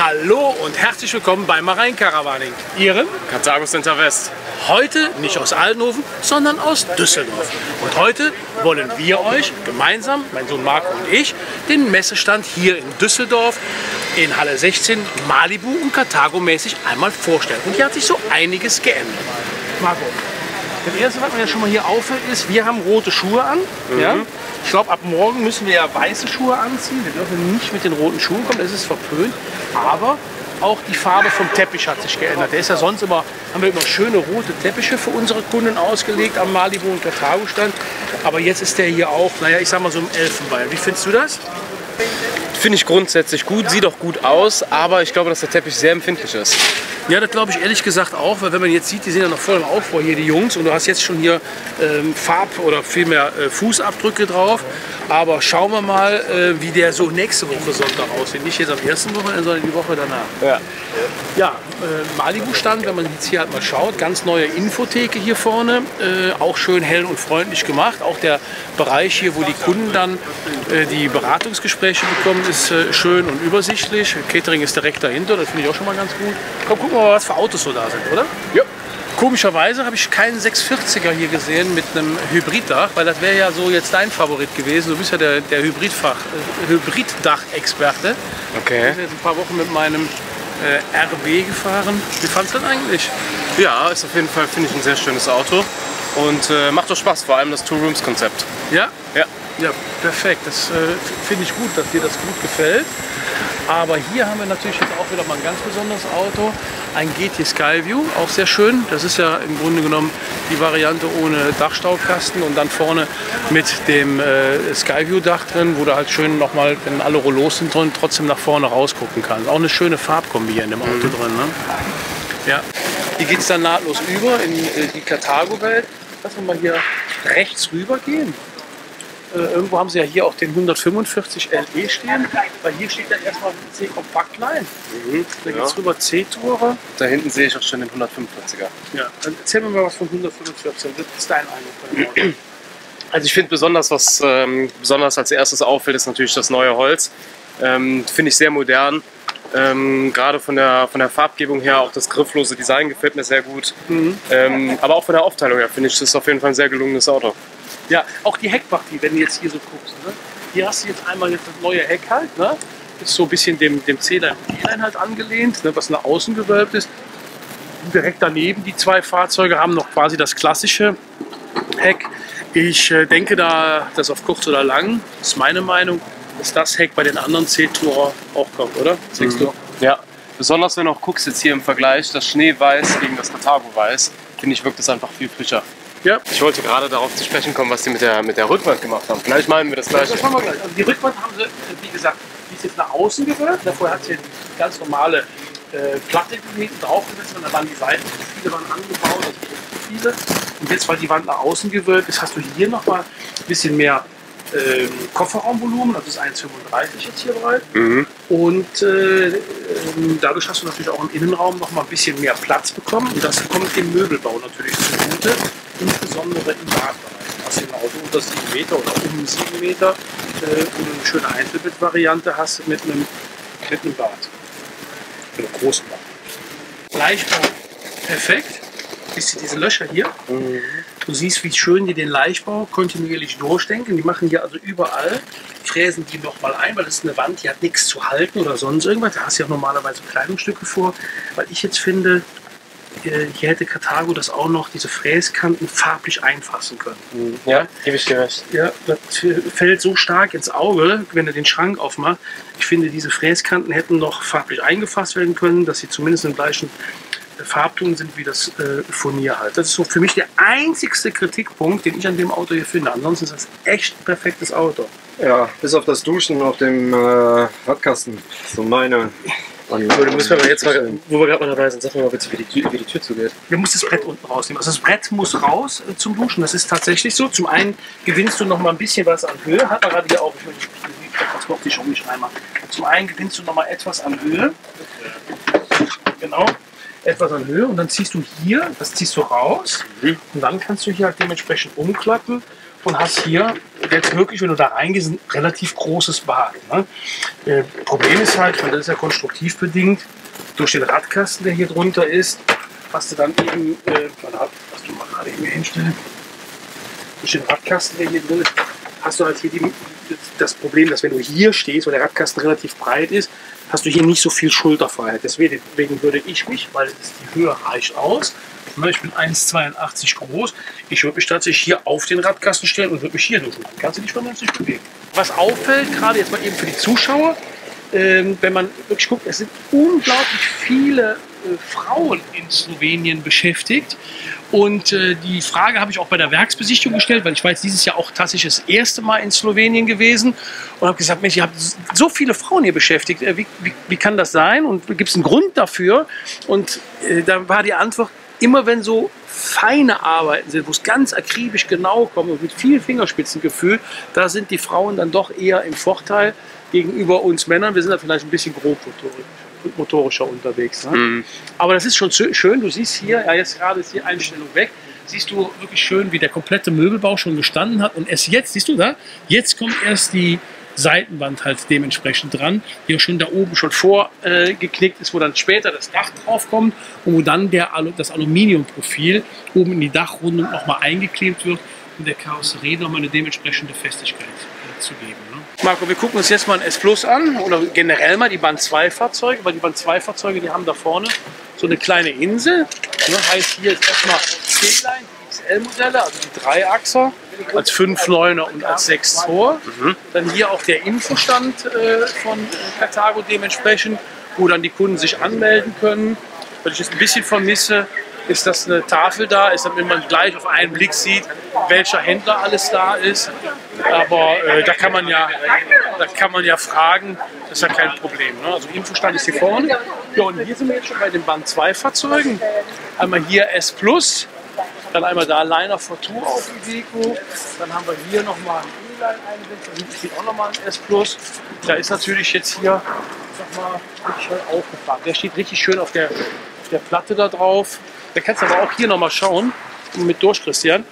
Hallo und herzlich willkommen bei Marine Caravaning, Ihrem Karthago Center West. Heute nicht aus Altenhofen, sondern aus Düsseldorf. Und heute wollen wir euch gemeinsam, mein Sohn Marco und ich, den Messestand hier in Düsseldorf in Halle 16 Malibu und Karthago mäßig einmal vorstellen. Und hier hat sich so einiges geändert. Marco, das erste, was mir ja schon mal hier auffällt, ist, wir haben rote Schuhe an. Ja? Ich glaube, ab morgen müssen wir ja weiße Schuhe anziehen. Wir dürfen nicht mit den roten Schuhen kommen, das ist verpönt. Aber auch die Farbe vom Teppich hat sich geändert. Der ist ja sonst immer, haben wir immer schöne rote Teppiche für unsere Kunden ausgelegt am Malibu und Karthago Stand. Aber jetzt ist der hier auch, naja, ich sag mal so im Elfenbein. Wie findest du das? Finde ich grundsätzlich gut, sieht auch gut aus, aber ich glaube, dass der Teppich sehr empfindlich ist. Ja, das glaube ich ehrlich gesagt auch, weil wenn man jetzt sieht, die sind ja noch voll im Aufbau hier, die Jungs, und du hast jetzt schon hier oder vielmehr Fußabdrücke drauf. Aber schauen wir mal, wie der so nächste Woche Sonntag aussieht. Nicht jetzt am ersten Wochenende, sondern die Woche danach. Ja, Malibu-Stand, wenn man jetzt hier halt mal schaut, ganz neue Infotheke hier vorne, auch schön hell und freundlich gemacht. Auch der Bereich hier, wo die Kunden dann die Beratungsgespräche bekommen, ist schön und übersichtlich. Catering ist direkt dahinter, das finde ich auch schon mal ganz gut. Komm, gucken wir mal, was für Autos so da sind, oder? Ja. Komischerweise habe ich keinen 640er hier gesehen mit einem Hybriddach, weil das wäre ja so jetzt dein Favorit gewesen. Du bist ja der Hybriddach-Experte. Okay. Ich bin jetzt ein paar Wochen mit meinem RB gefahren. Wie fandest du das eigentlich? Ja, ist auf jeden Fall, finde ich, ein sehr schönes Auto und macht doch Spaß, vor allem das Two-Rooms-Konzept. Ja? Ja. Ja, perfekt. Das finde ich gut, dass dir das gut gefällt. Aber hier haben wir natürlich jetzt auch wieder mal ein ganz besonderes Auto. Ein GT Skyview, auch sehr schön. Das ist ja im Grunde genommen die Variante ohne Dachstaukasten und dann vorne mit dem Skyview-Dach drin, wo du halt schön nochmal, wenn alle Rollos sind drin, trotzdem nach vorne rausgucken kannst. Auch eine schöne Farbkombi hier in dem Auto drin. Ne? Ja. Hier geht es dann nahtlos über in die Karthago-Welt. Lass uns mal hier rechts rüber gehen. Irgendwo haben sie ja hier auch den 145 LE stehen, weil hier steht ja erstmal C Kompaktline. Da geht es rüber C-Tourer. Da hinten sehe ich auch schon den 145er. Ja, dann erzähl mir mal was von 145. Das ist dein Eindruck von dem Auto. Also ich finde besonders, was besonders als erstes auffällt, ist natürlich das neue Holz. Finde ich sehr modern. Gerade von der Farbgebung her, auch das grifflose Design gefällt mir sehr gut. Aber auch von der Aufteilung her finde ich, das ist auf jeden Fall ein sehr gelungenes Auto. Ja, auch die Heckpartie, wenn du jetzt hier so guckst. Ne? Hier hast du jetzt einmal jetzt das neue Heck halt. Ne? Ist so ein bisschen dem C-Line und D-Line halt angelehnt, ne? Was nach außen gewölbt ist. Direkt daneben die zwei Fahrzeuge haben noch quasi das klassische Heck. Ich denke da, dass auf kurz oder lang, das ist meine Meinung, dass das Heck bei den anderen C-Tourer auch kommt, oder? Sagst du? Ja, besonders wenn du auch guckst jetzt hier im Vergleich, das Schneeweiß gegen das Karthago-Weiß, finde ich, wirkt es einfach viel frischer. Ja. Ich wollte gerade darauf zu sprechen kommen, was die mit der Rückwand gemacht haben. Vielleicht meinen wir das gleiche. Das machen wir gleich. Also die Rückwand haben sie, wie gesagt, die ist jetzt nach außen gewölbt. Davor hat sie eine ganz normale Platte hinten draufgesetzt und da waren die Seiten, viele waren angebaut, also viele. Und jetzt, weil die Wand nach außen gewölbt ist, hast du hier nochmal ein bisschen mehr Kofferraumvolumen, das ist 1,35 jetzt hier breit. Und dadurch hast du natürlich auch im Innenraum noch mal ein bisschen mehr Platz bekommen. Und das kommt dem Möbelbau natürlich zugute, insbesondere im Badbereich. Du hast hier ein Auto unter 7 Meter oder um 7 Meter, wo du eine schöne Einzelbettvariante hast mit einem Bad. Mit einem großen Bad. Leichtbau perfekt. Siehst du diese Löcher hier? Du siehst, wie schön die den Leichtbau kontinuierlich durchdenken. Die machen hier also überall, fräsen die nochmal ein, weil das ist eine Wand, die hat nichts zu halten oder sonst irgendwas. Da hast du ja normalerweise Kleidungsstücke vor. Weil ich jetzt finde, hier hätte Karthago das auch noch, diese Fräskanten farblich einfassen können. Ja, gebe ich dir recht. Ja, das fällt so stark ins Auge, wenn du den Schrank aufmachst. Ich finde, diese Fräskanten hätten noch farblich eingefasst werden können, dass sie zumindest im gleichen Farbton sind wie das Furnier halt. Das ist so für mich der einzigste Kritikpunkt, den ich an dem Auto hier finde. Ansonsten ist das echt ein perfektes Auto. Ja, bis auf das Duschen auf dem Radkasten. So meine. Du musst mir aber jetzt mal, wo wir gerade mal dabei sind, sag mir mal bitte, wie die Tür zugeht. Du musst das Brett unten rausnehmen. Also das Brett muss raus zum Duschen. Das ist tatsächlich so. Zum einen gewinnst du noch mal ein bisschen was an Höhe. Hat man gerade hier auch. Ich will das noch nicht einmal. Zum einen gewinnst du noch mal etwas an Höhe. Genau. Etwas an Höhe und dann ziehst du hier, das ziehst du raus und dann kannst du hier halt dementsprechend umklappen und hast hier jetzt wirklich, wenn du da reingehst, ein relativ großes Bad. Ne? Problem ist halt, und das ist ja konstruktiv bedingt, durch den Radkasten, der hier drunter ist, hast du dann eben, was du mal gerade eben hier hinstellen, durch den Radkasten, der hier drin ist, hast du halt hier das Problem, dass wenn du hier stehst, weil der Radkasten relativ breit ist, hast du hier nicht so viel Schulterfreiheit. Deswegen würde ich mich, weil die Höhe reicht aus, ich bin 1,82 groß, ich würde mich tatsächlich hier auf den Radkasten stellen und würde mich hier durchmachen. Kannst du dich vernünftig bewegen. Was auffällt, gerade jetzt mal eben für die Zuschauer, wenn man wirklich guckt, es sind unglaublich viele Frauen in Slowenien beschäftigt. Und die Frage habe ich auch bei der Werksbesichtigung gestellt, weil ich war jetzt dieses Jahr auch tatsächlich das erste Mal in Slowenien gewesen und habe gesagt, Mensch, ihr habt so viele Frauen hier beschäftigt, wie kann das sein und gibt es einen Grund dafür? Und da war die Antwort, immer wenn so feine Arbeiten sind, wo es ganz akribisch genau kommt und mit viel Fingerspitzengefühl, da sind die Frauen dann doch eher im Vorteil gegenüber uns Männern. Wir sind da vielleicht ein bisschen grobmotorischer unterwegs. Ne? Mhm. Aber das ist schon schön. Du siehst hier, ja jetzt gerade ist die Einstellung weg, siehst du wirklich schön, wie der komplette Möbelbau schon gestanden hat. Und erst jetzt, siehst du da, jetzt kommt erst die Seitenwand halt dementsprechend dran, die ja schon da oben schon vorgeknickt ist, wo dann später das Dach drauf kommt und wo dann das Aluminiumprofil oben in die Dachrundung nochmal eingeklebt wird, um der Karosserie nochmal eine dementsprechende Festigkeit zu geben. Ne? Marco, wir gucken uns jetzt mal ein S Plus an oder generell mal die Band 2 Fahrzeuge, weil die Band 2 Fahrzeuge, die haben da vorne so eine kleine Insel. Ne? Heißt hier ist erstmal C-Line, die XL-Modelle, also die Dreiachser als 5.9er und als 6.2er. Dann hier auch der Infostand von Carthago dementsprechend, wo dann die Kunden sich anmelden können. Was ich jetzt ein bisschen vermisse, ist, dass eine Tafel da ist, damit man gleich auf einen Blick sieht, welcher Händler alles da ist. Aber da kann man ja fragen, das ist ja kein Problem. Ne? Also Infostand ist hier vorne. Ja, und hier sind wir jetzt schon bei den Band 2 Fahrzeugen. Einmal hier S Plus. Dann einmal da Liner for Tour auf Iveco. Dann haben wir hier nochmal einen E-Line-Einsatz. Da steht auch nochmal ein S Plus. Da ist natürlich jetzt hier, sag mal, richtig schön aufgefahren. Der steht richtig schön auf der Platte da drauf. Da kannst du aber auch hier nochmal schauen. Mit durch, Christian.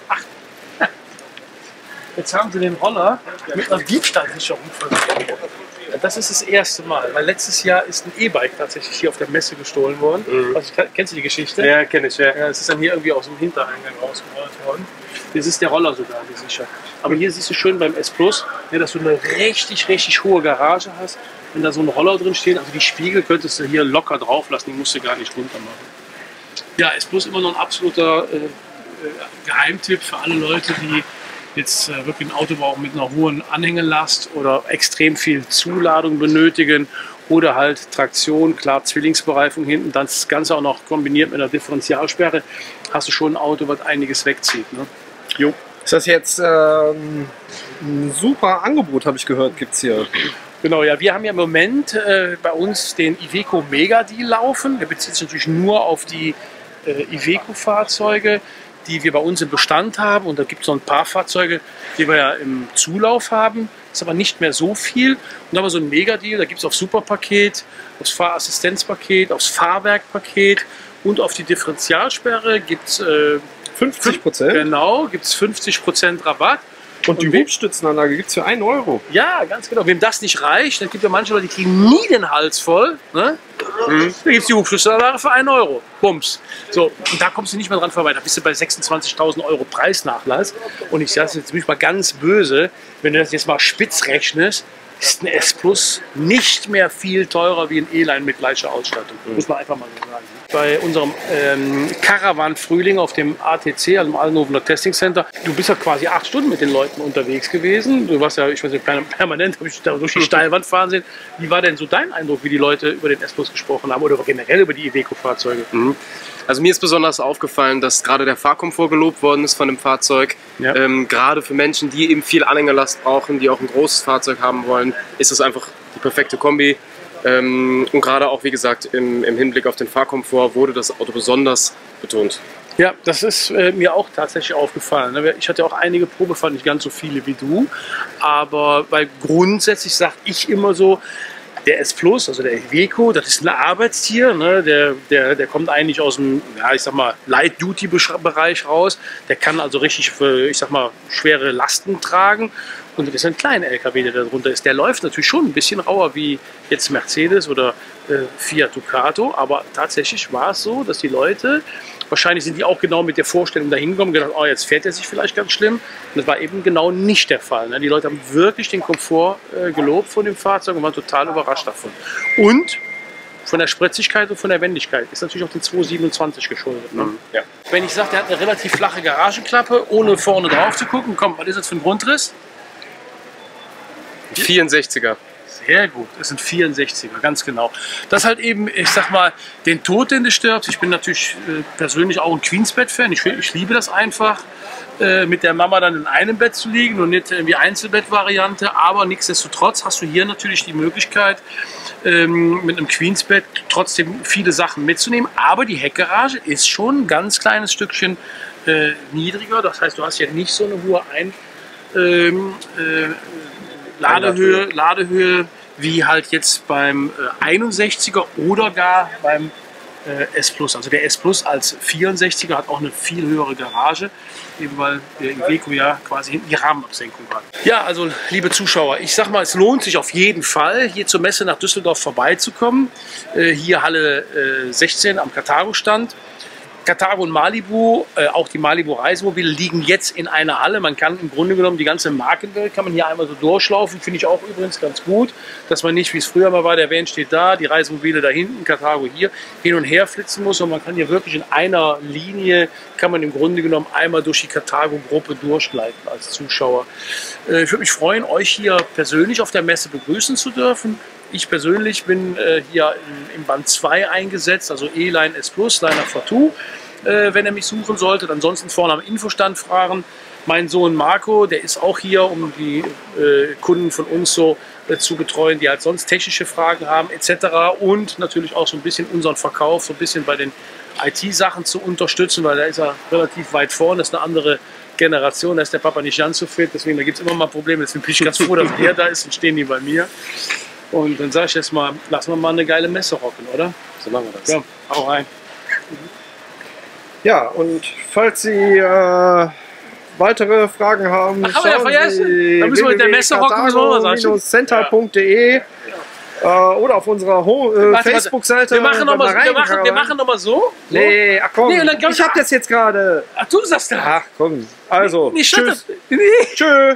Ach, jetzt haben sie den Roller mit einer Diebstahlsicherung versehen. Das ist das erste Mal, weil letztes Jahr ist ein E-Bike tatsächlich hier auf der Messe gestohlen worden. Mhm. Also, kennst du die Geschichte? Ja, kenne ich, ja. Es ist dann hier irgendwie aus dem Hintereingang rausgerollt worden. Jetzt ist der Roller sogar gesichert. Aber hier siehst du schön beim S Plus, ja, dass du eine richtig, richtig hohe Garage hast. Wenn da so ein Roller drin steht, also die Spiegel könntest du hier locker drauf lassen, die musst du gar nicht runter machen. Ja, S Plus immer noch ein absoluter Geheimtipp für alle Leute, die jetzt wirklich ein Auto brauchen mit einer hohen Anhängelast oder extrem viel Zuladung benötigen oder halt Traktion, klar Zwillingsbereifung hinten, das Ganze auch noch kombiniert mit einer Differentialsperre, hast du schon ein Auto, was einiges wegzieht. Ne? Jo. Ist das jetzt ein super Angebot, habe ich gehört, gibt es hier? Genau, ja, wir haben ja im Moment bei uns den Iveco Mega Deal laufen. Der bezieht sich natürlich nur auf die Iveco-Fahrzeuge, die wir bei uns im Bestand haben. Und da gibt es noch ein paar Fahrzeuge, die wir ja im Zulauf haben. Das ist aber nicht mehr so viel. Und dann haben wir so ein Mega-Deal, da gibt es auf Superpaket, aufs Fahrassistenzpaket, aufs Fahrwerkpaket und auf die Differentialsperre gibt es 50%? Genau, gibt es 50% Rabatt. Und die Hubstützenanlage gibt es für 1 Euro. Ja, ganz genau. Wem das nicht reicht, dann gibt ja manche Leute, die kriegen nie den Hals voll. Ne? Da gibt es die Hubstützenanlage für 1 Euro. Bums. So, und da kommst du nicht mehr dran vorbei. Da bist du bei 26.000 Euro Preisnachlass. Und ich sage es jetzt mal ganz böse, wenn du das jetzt mal spitz rechnest, ist ein S Plus nicht mehr viel teurer wie ein E-Line mit gleicher Ausstattung. Muss man einfach mal so sagen. Bei unserem Caravan Frühling auf dem ATC, also dem Allenhovener Testing Center, du bist ja quasi 8 Stunden mit den Leuten unterwegs gewesen. Du warst ja, ich weiß nicht, permanent habe ich da durch die Steilwand fahren sehen. Wie war denn so dein Eindruck, wie die Leute über den S Plus gesprochen haben oder generell über die Iveco-Fahrzeuge? Mhm. Also mir ist besonders aufgefallen, dass gerade der Fahrkomfort gelobt worden ist von dem Fahrzeug. Ja. Gerade für Menschen, die eben viel Anhängerlast brauchen, die auch ein großes Fahrzeug haben wollen, ist es einfach die perfekte Kombi. Und gerade auch, wie gesagt, im Hinblick auf den Fahrkomfort wurde das Auto besonders betont. Ja, das ist mir auch tatsächlich aufgefallen. Ich hatte auch einige Probefahrten, nicht ganz so viele wie du. Aber weil grundsätzlich sage ich immer so, Der S Plus, also der Iveco, das ist ein Arbeitstier, ne? Der kommt eigentlich aus dem, ja, ich sag mal, Light-Duty-Bereich raus. Der kann also richtig für, ich sag mal, schwere Lasten tragen. Und das ist ein kleiner LKW, der da drunter ist. Der läuft natürlich schon ein bisschen rauer wie jetzt Mercedes oder Fiat Ducato. Aber tatsächlich war es so, dass die Leute, wahrscheinlich sind die auch genau mit der Vorstellung dahin gekommen, gedacht, oh, jetzt fährt er sich vielleicht ganz schlimm. Und das war eben genau nicht der Fall. Ne? Die Leute haben wirklich den Komfort gelobt von dem Fahrzeug und waren total überrascht davon. Und von der Spritzigkeit und von der Wendigkeit ist natürlich auch den 227 geschuldet. Ne? Ja. Wenn ich sage, der hat eine relativ flache Garagenklappe, ohne vorne drauf zu gucken, komm, was ist das für ein Grundriss? 64er. Sehr gut, das sind 64er, ganz genau. Das halt eben, ich sag mal, den Tod, den du stirbst. Ich bin natürlich persönlich auch ein Queensbett-Fan. Ich liebe das einfach, mit der Mama dann in einem Bett zu liegen und nicht irgendwie Einzelbett-Variante. Aber nichtsdestotrotz hast du hier natürlich die Möglichkeit, mit einem Queensbett trotzdem viele Sachen mitzunehmen. Aber die Heckgarage ist schon ein ganz kleines Stückchen niedriger. Das heißt, du hast ja nicht so eine hohe Ladehöhe wie halt jetzt beim 61er oder gar beim S Plus. Also der S Plus als 64er hat auch eine viel höhere Garage, eben weil der Iveco ja quasi hinten die Rahmenabsenkung hat. Ja, also liebe Zuschauer, ich sag mal, es lohnt sich auf jeden Fall, hier zur Messe nach Düsseldorf vorbeizukommen. Hier Halle 16 am Karthago-Stand. Karthago und Malibu, auch die Malibu Reisemobile liegen jetzt in einer Halle. Man kann im Grunde genommen die ganze Markenwelt kann man hier einmal so durchlaufen. Finde ich auch übrigens ganz gut, dass man nicht, wie es früher mal war, der Van steht da, die Reisemobile da hinten, Karthago hier, hin und her flitzen muss. Und man kann hier wirklich in einer Linie, kann man im Grunde genommen einmal durch die Karthago-Gruppe durchgleiten als Zuschauer. Ich würde mich freuen, euch hier persönlich auf der Messe begrüßen zu dürfen. Ich persönlich bin hier im Band 2 eingesetzt, also E-Line S Plus, Line V2, wenn er mich suchen sollte. Ansonsten vorne am Infostand fragen. Mein Sohn Marco, der ist auch hier, um die Kunden von uns so zu betreuen, die halt sonst technische Fragen haben etc. Und natürlich auch so ein bisschen unseren Verkauf, so ein bisschen bei den IT-Sachen zu unterstützen, weil da ist er relativ weit vorne, das ist eine andere Generation, da ist der Papa nicht ganz so fit, deswegen da gibt es immer mal Probleme. Deswegen bin ich ganz froh, dass er da ist und stehen die bei mir. Und dann sage ich jetzt mal, lassen wir mal eine geile Messe rocken, oder? So machen wir das. Ja, hau rein. Ja, und falls Sie weitere Fragen haben, Ach, haben wir ja vergessen. Da müssen wir mit der Messe rocken, müssen wir mal sagen. Center.de oder auf unserer Facebook-Seite. Wir machen noch mal so. Nee, ach komm, Nee, und dann ich hab das jetzt gerade. Ach, du sagst das. Ach komm, also, Nee, tschüss. Nee. Tschö.